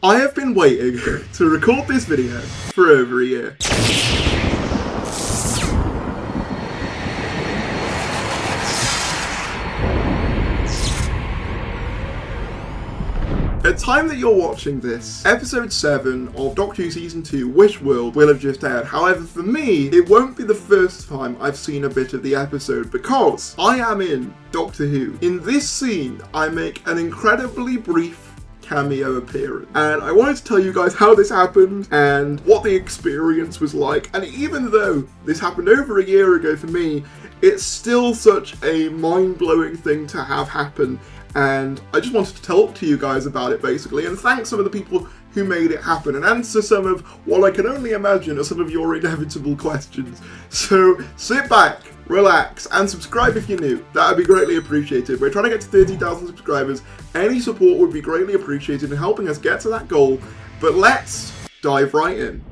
I have been waiting to record this video for over a year. At the time that you're watching this, episode 7 of Doctor Who Season 2 Wish World will have just aired. However, for me, it won't be the first time I've seen a bit of the episode because I am in Doctor Who. In this scene, I make an incredibly brief cameo appearance, and I wanted to tell you guys how this happened and what the experience was like. And even though this happened over a year ago for me, it's still such a mind-blowing thing to have happen, and I just wanted to talk to you guys about it basically, and thank some of the people who made it happen and answer some of what I can only imagine are some of your inevitable questions. So sit back, relax, and subscribe if you're new. That would be greatly appreciated. We're trying to get to 30,000 subscribers. Any support would be greatly appreciated in helping us get to that goal. But let's dive right in.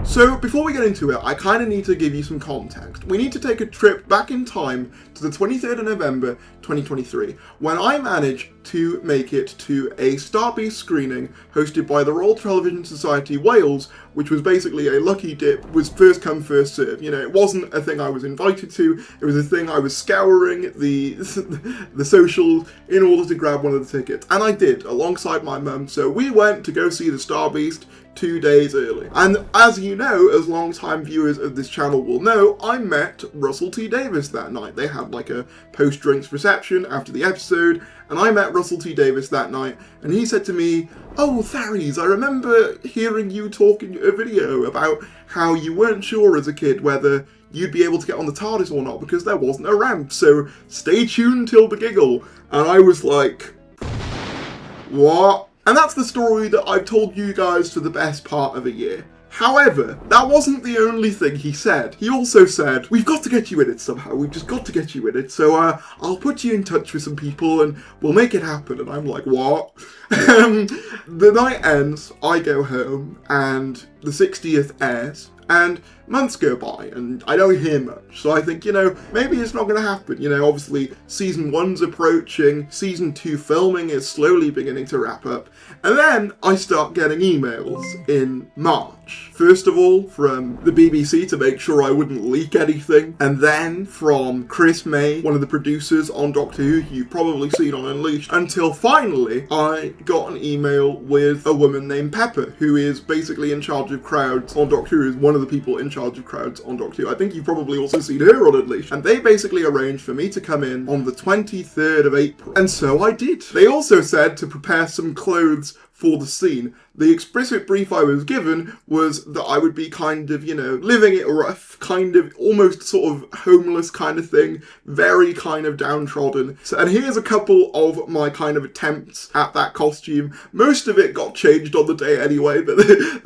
So before we get into it, I kind of need to give you some context. We need to take a trip back in time to the 23rd of November 2023, when I managed to make it to a Starbeast screening hosted by the Royal Television Society Wales, which was basically a lucky dip, was first come first serve. You know, it wasn't a thing I was invited to, it was a thing I was scouring the socials in order to grab one of the tickets, and I did, alongside my mum. So we went to go see the Starbeast 2 days early. And as you know, as long-time viewers of this channel will know, I met Russell T Davies that night. They had like a post-drinks reception after the episode, and I met Russell T Davies that night, and he said to me, "Oh, Tharies, I remember hearing you talk in a video about how you weren't sure as a kid whether you'd be able to get on the TARDIS or not because there wasn't a ramp, so stay tuned till the giggle." And I was like, what? And that's the story that I've told you guys for the best part of a year. However, that wasn't the only thing he said. He also said, "We've got to get you in it somehow, we've just got to get you in it, so I'll put you in touch with some people and we'll make it happen." And I'm like, what? The night ends, I go home, and the 60th airs, and months go by and I don't hear much. So I think, you know, maybe it's not going to happen. You know, obviously season 1's approaching, season 2 filming is slowly beginning to wrap up. And then I start getting emails in March. First of all, from the BBC to make sure I wouldn't leak anything. And then from Chris May, one of the producers on Doctor Who, you've probably seen on Unleashed. Until finally, I got an email with a woman named Pepper, who is basically in charge of crowds on Doctor Who, is one of the people in charge of crowds on Doctor Who. I think you've probably also seen her on Unleashed. And they basically arranged for me to come in on the 23rd of April. And so I did. They also said to prepare some clothes for the scene. The explicit brief I was given was that I would be kind of, you know, living it rough, kind of almost sort of homeless kind of thing, very kind of downtrodden. So, and here's a couple of my kind of attempts at that costume. Most of it got changed on the day anyway, but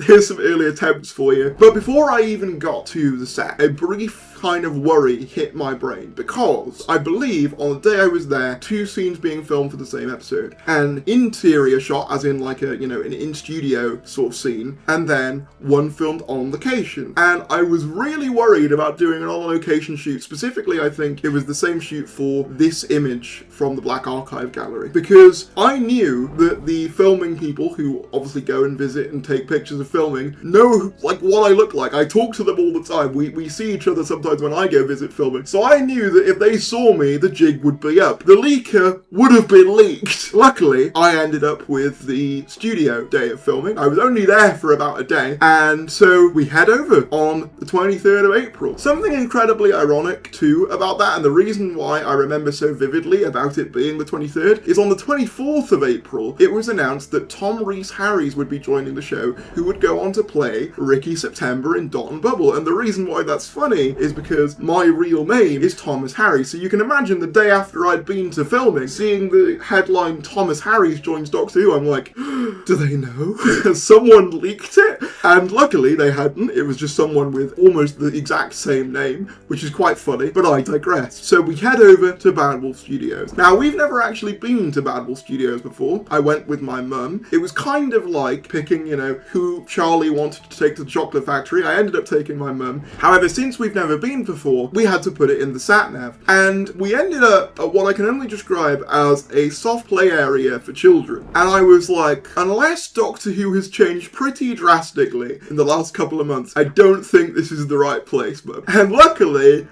here's some early attempts for you. But before I even got to the set, a brief kind of worry hit my brain, because I believe on the day I was there, 2 scenes being filmed for the same episode. An interior shot, as in like a, you know, an in-studio sort of scene, and then one filmed on location. And I was really worried about doing an on-location shoot. Specifically, I think it was the same shoot for this image from the Black Archive Gallery, because I knew that the filming people, who obviously go and visit and take pictures of filming, know like what I look like. I talk to them all the time. We see each other sometimes when I go visit filming. So I knew that if they saw me, the jig would be up. The leaker would have been leaked. Luckily, I ended up with the studio day of filming. I was only there for about a day, and so we head over on the 23rd of April. Something incredibly ironic too about that, and the reason why I remember so vividly about it being the 23rd, is on the 24th of April, it was announced that Tom Rhys-Harries would be joining the show, who would go on to play Ricky September in Dot and Bubble. And the reason why that's funny is because my real name is Thomas Harries. So you can imagine the day after I'd been to filming, seeing the headline Thomas Harries joins Doctor Who, I'm like, do they know? Someone leaked it? And luckily they hadn't. It was just someone with almost the exact same name, which is quite funny, but I digress. So we head over to Bad Wolf Studios. Now, we've never actually been to Badwell Studios before. I went with my mum. It was kind of like picking, who Charlie wanted to take to the chocolate factory. I ended up taking my mum. However, since we've never been before, we had to put it in the sat-nav. And we ended up at what I can only describe as a soft play area for children. And I was like, unless Doctor Who has changed pretty drastically in the last couple of months, I don't think this is the right place, Mum. And luckily,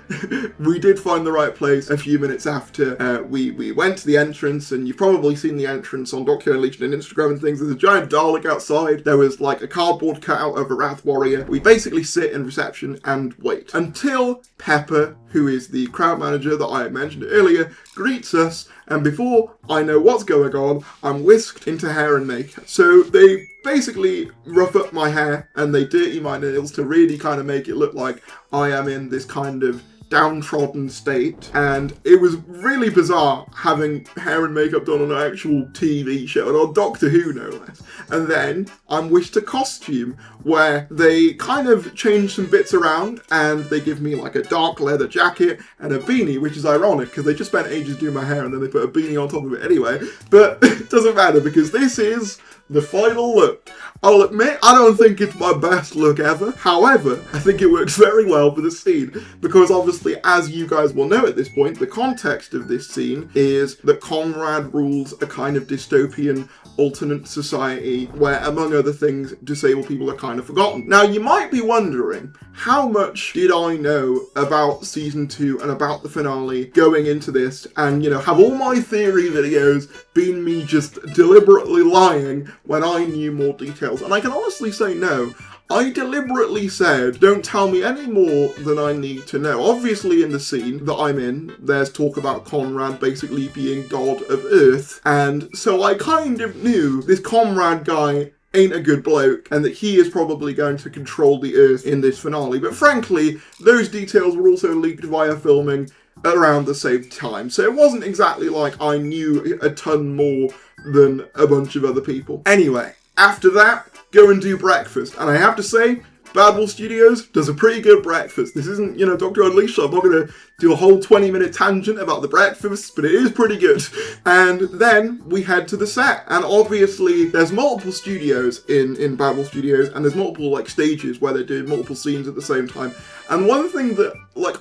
we did find the right place a few minutes after we went to the entrance, and you've probably seen the entrance on Doctor Who Unleashed and Instagram and things. There's a giant Dalek outside. There was like a cardboard cutout of a Wrath Warrior. We basically sit in reception and wait until Pepper, who is the crowd manager that I mentioned earlier, greets us, and before I know what's going on, I'm whisked into hair and makeup. So they basically rough up my hair and they dirty my nails to really kind of make it look like I am in this kind of downtrodden state, and it was really bizarre having hair and makeup done on an actual TV show, and on Doctor Who no less. And then I'm wished to costume, where they kind of change some bits around, and they give me like a dark leather jacket and a beanie, which is ironic because they just spent ages doing my hair and then they put a beanie on top of it anyway. But it doesn't matter because this is the final look. I'll admit, I don't think it's my best look ever. However, I think it works very well for the scene, because obviously, as you guys will know at this point, the context of this scene is that Conrad rules a kind of dystopian alternate society where, among other things, disabled people are kind of forgotten. Now, you might be wondering, how much did I know about season 2 and about the finale going into this, and, have all my theory videos been me just deliberately lying when I knew more details? And I can honestly say no. I deliberately said, don't tell me any more than I need to know. Obviously, in the scene that I'm in, there's talk about Conrad basically being god of Earth, and so I kind of knew this Conrad guy ain't a good bloke, and that he is probably going to control the Earth in this finale. But frankly, those details were also leaked via filming around the same time, so it wasn't exactly like I knew a ton more than a bunch of other people. Anyway, after that, go and do breakfast. And I have to say, Badwell Studios does a pretty good breakfast. This isn't, Dr. Unleashed, so I'm not going to do a whole 20-minute tangent about the breakfast, but it is pretty good. And then we head to the set. And obviously, there's multiple studios in Badwell Studios, and there's multiple, stages where they're doing multiple scenes at the same time. And one thing that,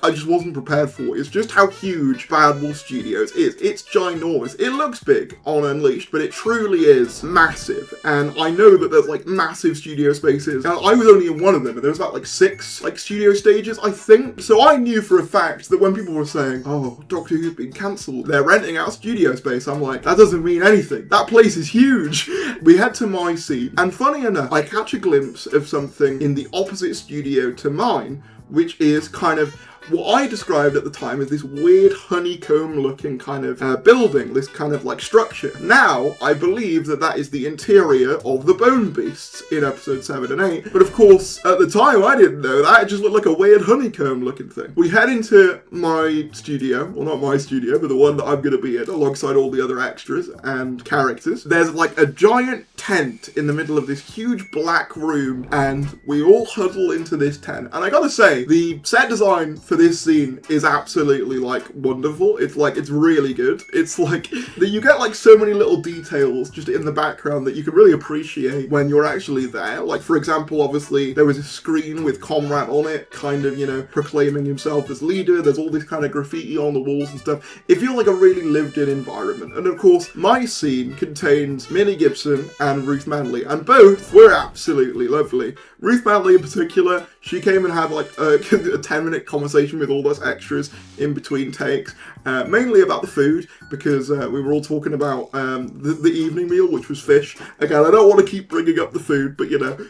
I just wasn't prepared for is just how huge Badwell Studios is. It's ginormous. It looks big on Unleashed, but it truly is massive. And I know that there's, massive studio spaces. And I was only in one of them, and there was about, 6, studio stages, I think. So I knew for a fact that when people were saying, oh, Doctor Who's been cancelled, they're renting out studio space, I'm like, that doesn't mean anything. That place is huge. We head to my scene, and funny enough, I catch a glimpse of something in the opposite studio to mine, which is kind of what I described at the time as this weird honeycomb-looking kind of building, this kind of structure. Now, I believe that is the interior of the Bone Beasts in episode 7 and 8, but of course, at the time, I didn't know that. It just looked like a weird honeycomb-looking thing. We head into my studio, well, not my studio, but the one that I'm going to be in, alongside all the other extras and characters. There's a giant tent in the middle of this huge black room, and we all huddle into this tent. And I gotta say, the set design for this scene is absolutely wonderful. It's really good. It's that you get so many little details just in the background that you can really appreciate when you're actually there. For example, obviously there was a screen with Conrad on it, kind of, proclaiming himself as leader. There's all this kind of graffiti on the walls and stuff. It feels like a really lived-in environment. And of course, my scene contains Minnie Gibson and Ruth Manley, and both were absolutely lovely. Ruth Manley in particular, she came and had a 10-minute conversation with all those extras in between takes, mainly about the food, because we were all talking about the evening meal, which was fish. Again, I don't want to keep bringing up the food, but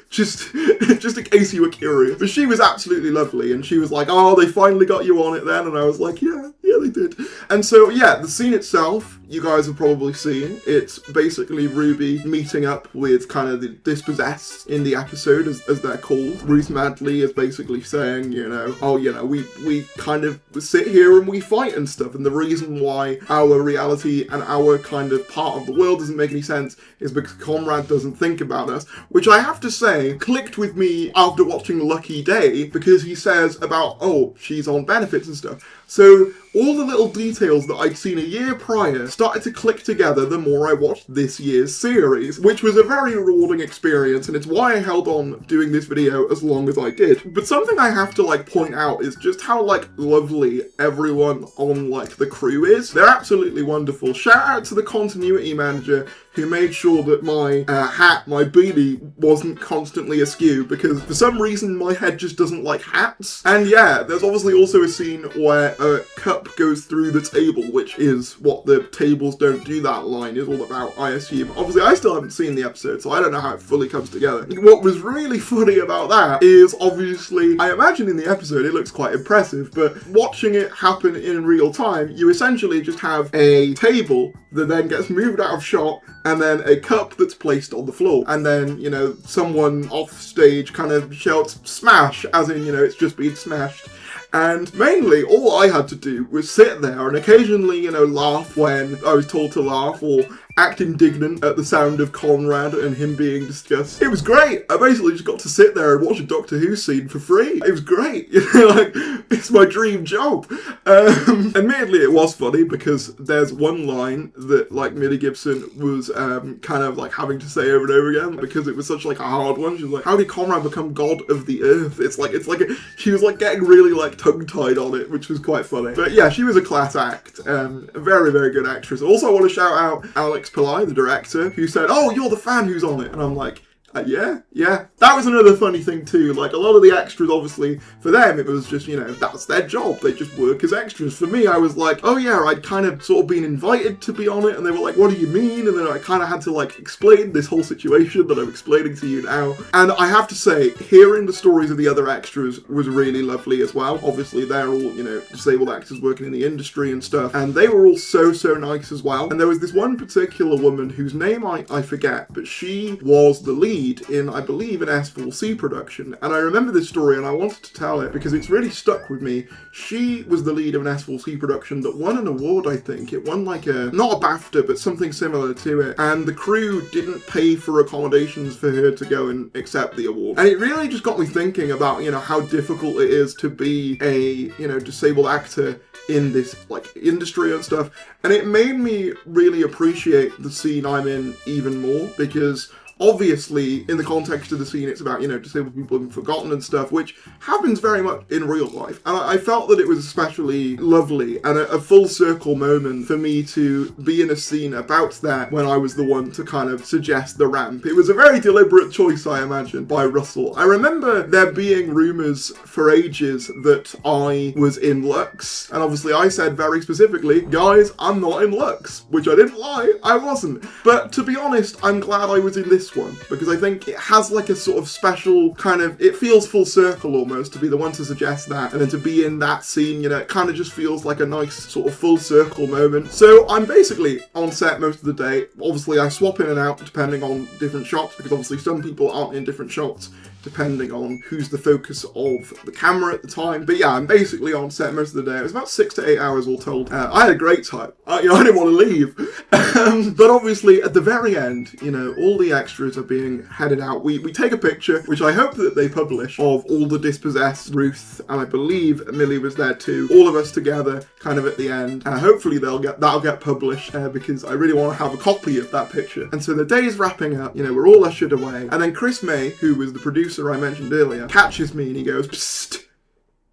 just in case you were curious. But she was absolutely lovely, and she was like, oh, they finally got you on it then, and I was like, yeah, they did. And so, yeah, the scene itself, you guys have probably seen. It's basically Ruby meeting up with kind of the dispossessed in the episode, as they're called. Ruth Manley is basically saying, we kind of sit here and we fight and stuff, and the reason why our reality and our kind of part of the world doesn't make any sense is because Conrad doesn't think about us, which I have to say clicked with me after watching Lucky Day, because he says about, oh, she's on benefits and stuff. So all the little details that I'd seen a year prior started to click together the more I watched this year's series, which was a very rewarding experience, and it's why I held on doing this video as long as I did. But something I have to point out is just how lovely everyone on the crew is. They're absolutely wonderful. Shout out to the continuity manager who made sure that my hat, my beanie, wasn't constantly askew, because for some reason my head just doesn't like hats. And yeah, there's obviously also a scene where a cup goes through the table, which is what the tables don't do that line is all about, I assume. Obviously, I still haven't seen the episode, so I don't know how it fully comes together. What was really funny about that is, obviously, I imagine in the episode it looks quite impressive, but watching it happen in real time, you essentially just have a table that then gets moved out of shot, and then a cup that's placed on the floor. And then, someone off stage kind of shouts smash, as in, it's just been smashed. And mainly, all I had to do was sit there and occasionally, laugh when I was told to laugh, or act indignant at the sound of Conrad and him being discussed. It was great. I basically just got to sit there and watch a Doctor Who scene for free. It was great. It's my dream job. Admittedly, it was funny because there's one line that, Millie Gibson was kind of having to say over and over again because it was such a hard one. She was like, "How did Conrad become god of the earth?" She was getting really tongue-tied on it, which was quite funny. But yeah, she was a class act. A very, very good actress. Also, I want to shout out Alex Pillai, the director, who said, "Oh, you're the fan who's on it." And I'm like, yeah. That was another funny thing too. A lot of the extras, obviously, for them, it was just, that's their job. They just work as extras. For me, I was like, oh yeah, I'd kind of sort of been invited to be on it, and they were like, what do you mean? And then I kind of had to explain this whole situation that I'm explaining to you now. And I have to say, hearing the stories of the other extras was really lovely as well. Obviously, they're all, disabled actors working in the industry and stuff, and they were all so nice as well. And there was this one particular woman whose name I forget, but she was the lead in, I believe, an S4C production. And I remember this story and I wanted to tell it because it's really stuck with me. She was the lead of an S4C production that won an award, I think. It won not a BAFTA, but something similar to it. And the crew didn't pay for accommodations for her to go and accept the award. And it really just got me thinking about, how difficult it is to be a, disabled actor in this industry and stuff. And it made me really appreciate the scene I'm in even more, because obviously, in the context of the scene, it's about, disabled people being forgotten and stuff, which happens very much in real life. And I felt that it was especially lovely and a full circle moment for me to be in a scene about that when I was the one to kind of suggest the ramp. It was a very deliberate choice, I imagine, by Russell. I remember there being rumours for ages that I was in Lux. And obviously I said very specifically, guys, I'm not in Lux, which I didn't lie, I wasn't. But to be honest, I'm glad I was in this one, because I think it has a sort of special kind of, it feels full circle almost to be the one to suggest that, and then to be in that scene, it kind of just feels like a nice sort of full circle moment. So I'm basically on set most of the day. Obviously I swap in and out depending on different shots, because obviously some people aren't in different shots depending on who's the focus of the camera at the time. But yeah, I'm basically on set most of the day. It was about 6 to 8 hours all told. I had a great time. I didn't want to leave. But obviously at the very end, all the extras are being headed out. We take a picture, which I hope that they publish, of all the dispossessed, Ruth, and I believe Millie was there too, all of us together kind of at the end. Hopefully that'll get published, because I really want to have a copy of that picture. And so the day is wrapping up, we're all ushered away, and then Chris May, who was the producer I mentioned earlier, catches me and he goes, "Psst,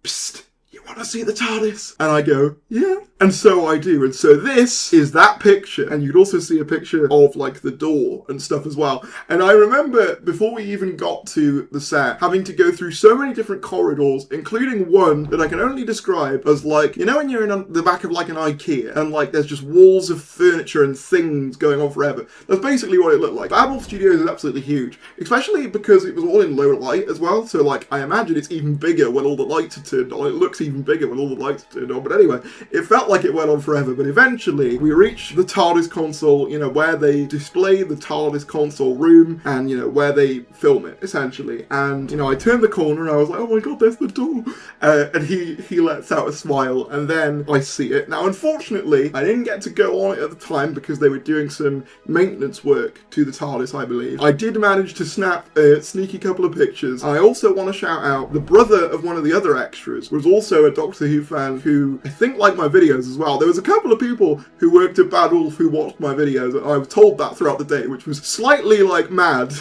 psst, you want to see the TARDIS?" And I go, "Yeah." And so I do. And so this is that picture. And you'd also see a picture of the door and stuff as well. And I remember before we even got to the set, having to go through so many different corridors, including one that I can only describe as when you're in the back of an IKEA and there's just walls of furniture and things going on forever. That's basically what it looked like. Babel Studios is absolutely huge, especially because it was all in low light as well. So I imagine it's even bigger when all the lights are turned on. It looks even bigger when all the lights are turned on. But anyway, it felt like it went on forever, but eventually we reached the TARDIS console, where they display the TARDIS console room and, where they film it, essentially. And, I turned the corner and I was like, oh my god, there's the door. And he lets out a smile, and then I see it. Now, unfortunately, I didn't get to go on it at the time because they were doing some maintenance work to the TARDIS, I believe. I did manage to snap a sneaky couple of pictures. I also want to shout out the brother of one of the other extras was also a Doctor Who fan who I think liked my videos as well. There was a couple of people who worked at Bad Wolf who watched my videos, and I was told that throughout the day, which was slightly like mad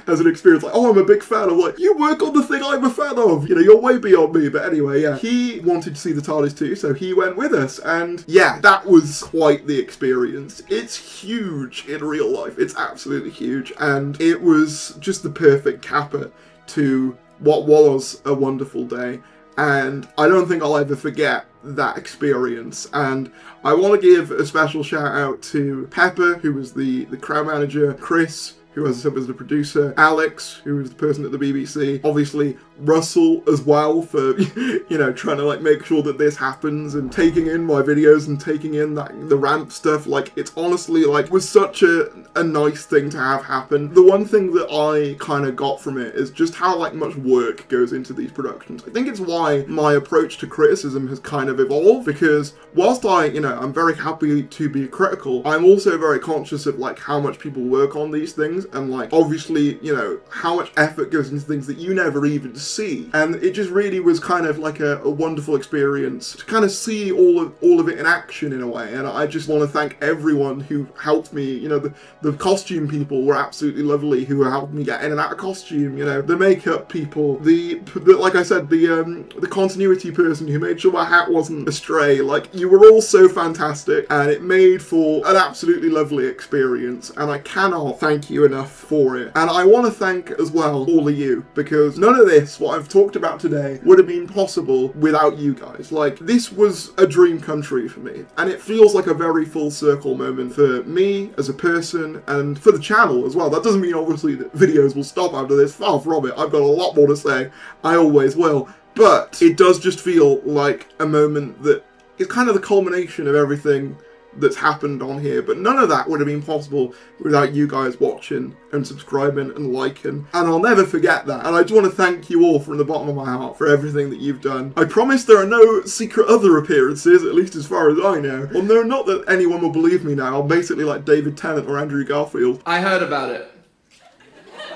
as an experience. Like, oh, I'm a big fan. I'm like, you work on the thing I'm a fan of. You know, you're way beyond me. But anyway, yeah, he wanted to see the TARDIS too, so he went with us, and yeah, that was quite the experience. It's huge in real life. It's absolutely huge, and it was just the perfect capper to what was a wonderful day. And I don't think I'll ever forget that experience. And I want to give a special shout out to Pepper, who was the crowd manager, Chris, who, as I said, was the producer, Alex, who was the person at the BBC, obviously Russell as well for, you know, trying to like make sure that this happens and taking in my videos and taking in the ramp stuff. Like, it's honestly like was such a nice thing to have happen. The one thing that I kind of got from it is just how like much work goes into these productions. I think it's why my approach to criticism has kind of evolved, because whilst I'm very happy to be critical, I'm also very conscious of like how much people work on these things, and like obviously, you know, how much effort goes into things that you never even see. And it just really was kind of like a wonderful experience to kind of see all of it in action in a way. And I just want to thank everyone who helped me. You know, the costume people were absolutely lovely, who helped me get in and out of costume. You know, the makeup people, the like I said, the continuity person who made sure my hat wasn't astray. Like, you were all so fantastic, and it made for an absolutely lovely experience, and I cannot thank you enough for it. And I want to thank as well all of you, because none of this, what I've talked about today, would have been possible without you guys. Like, this was a dream come true for me, and it feels like a very full circle moment for me as a person and for the channel as well. That doesn't mean obviously that videos will stop after this, far from it. I've got a lot more to say, I always will, but it does just feel like a moment that is kind of the culmination of everything that's happened on here. But none of that would have been possible without you guys watching and subscribing and liking, and I'll never forget that. And I just want to thank you all from the bottom of my heart for everything that you've done. I promise there are no secret other appearances, at least as far as I know. Well, no, not that anyone will believe me now. I'm basically like David Tennant or Andrew Garfield. I heard about it,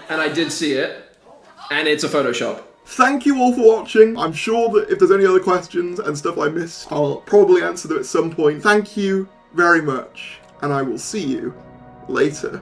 and I did see it, and it's a Photoshop. Thank you all for watching. I'm sure that if there's any other questions and stuff I missed, I'll probably answer them at some point. Thank you very much, and I will see you later.